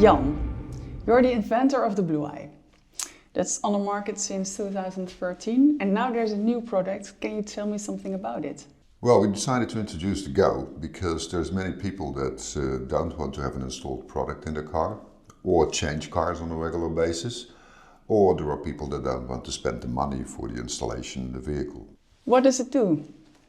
Jan, you're the inventor of the Blue Eye. That's on the market since 2013 and now there's a new product. Can you tell me something about it? Well, we decided to introduce the Go because there's many people that don't want to have an installed product in their car or change cars on a regular basis, or there are people that don't want to spend the money for the installation in the vehicle. What does it do?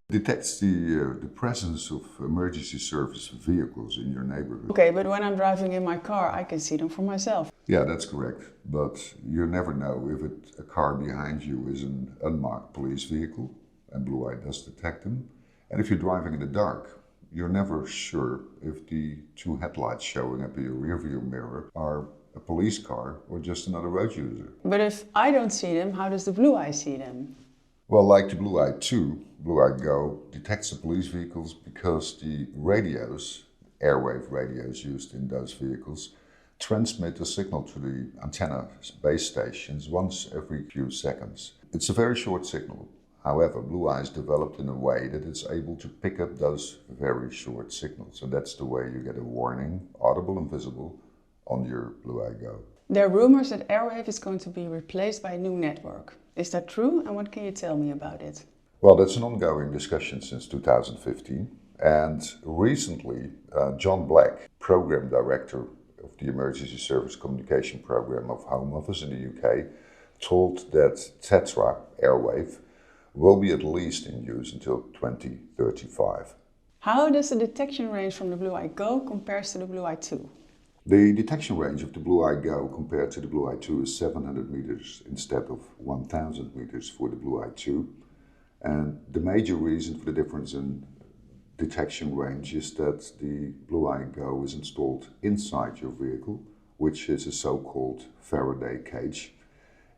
It detects the presence of emergency service vehicles in your neighborhood. Okay, but when I'm driving in my car, I can see them for myself. Yeah, that's correct. But you never know if a car behind you is an unmarked police vehicle, and Blue Eye does detect them. And if you're driving in the dark, you're never sure if the two headlights showing up in your rearview mirror are a police car or just another road user. But if I don't see them, how does the Blue Eye see them? Well, like the Blue Eye 2, Blue Eye GO detects the police vehicles because the radios, Airwave radios used in those vehicles, transmit a signal to the antenna base stations once every few seconds. It's a very short signal. However, Blue Eye is developed in a way that it's able to pick up those very short signals. And that's the way you get a warning, audible and visible, on your Blue Eye GO. There are rumors that Airwave is going to be replaced by a new network. Is that true? And what can you tell me about it? Well, that's an ongoing discussion since 2015. And recently, John Black, Program Director of the Emergency Service Communication Program of Home Office in the UK, told that Tetra Airwave will be at least in use until 2035. How does the detection range from the Blue Eye GO compare to the Blue Eye 2? The detection range of the Blue Eye GO compared to the Blue Eye 2 is 700 meters instead of 1000 meters for the Blue Eye 2. And the major reason for the difference in detection range is that the Blue Eye GO is installed inside your vehicle, which is a so-called Faraday cage.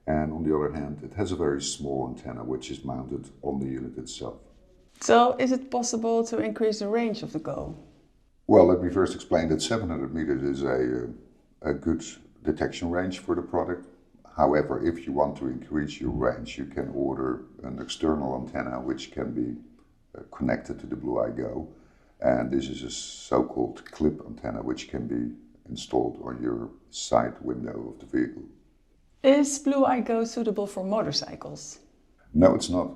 And on the other hand, it has a very small antenna which is mounted on the unit itself. So is it possible to increase the range of the GO? Well, let me first explain that 700 meters is a good detection range for the product. However, if you want to increase your range, you can order an external antenna which can be connected to the Blue Eye GO. And this is a so-called clip antenna which can be installed on your side window of the vehicle. Is Blue Eye GO suitable for motorcycles? No, it's not.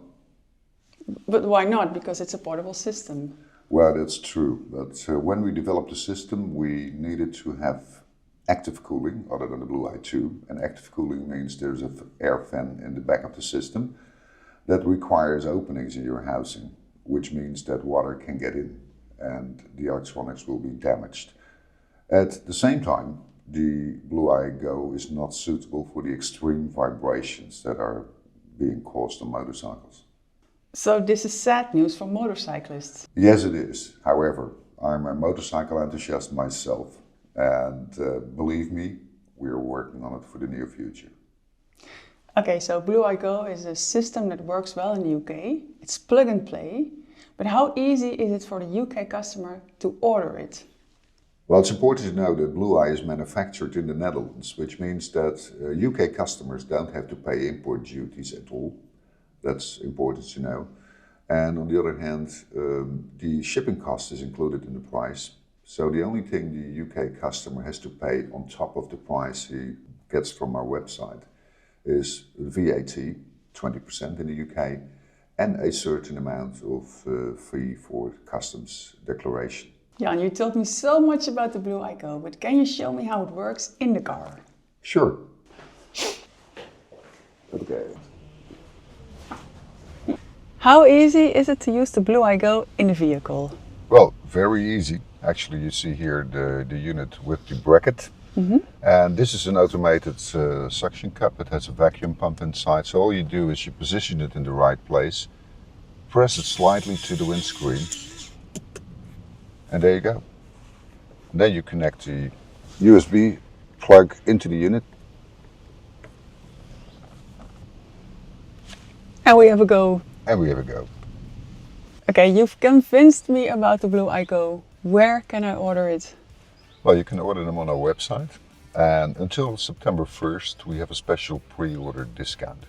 But why not? Because it's a portable system. Well, that's true. But when we developed the system, we needed to have active cooling other than the Blue Eye 2. And active cooling means there's an air fan in the back of the system that requires openings in your housing, which means that water can get in and the electronics will be damaged. At the same time, the Blue Eye GO is not suitable for the extreme vibrations that are being caused on motorcycles. So this is sad news for motorcyclists. Yes, it is. However, I'm a motorcycle enthusiast myself, and believe me, we are working on it for the near future. Okay, so Blue Eye GO is a system that works well in the UK. It's plug and play, but how easy is it for the UK customer to order it? Well, it's important to know that Blue Eye is manufactured in the Netherlands, which means that UK customers don't have to pay import duties at all. That's important to know. And on the other hand, the shipping cost is included in the price. So the only thing the UK customer has to pay on top of the price he gets from our website is VAT, 20% in the UK, and a certain amount of fee for customs declaration. Jan, you told me so much about the Blue Eye GO, but can you show me how it works in the car? Sure. Okay. How easy is it to use the Blue Eye GO in the vehicle? Well, very easy. Actually, you see here the unit with the bracket. And this is an automated suction cup. It has a vacuum pump inside. So all you do is you position it in the right place, press it slightly to the windscreen, and there you go. And then you connect the USB plug into the unit. And we have a go. And we have a go. Okay, you've convinced me about the Blue Eye GO. Where can I order it? Well, you can order them on our website. And until September 1st, we have a special pre-order discount.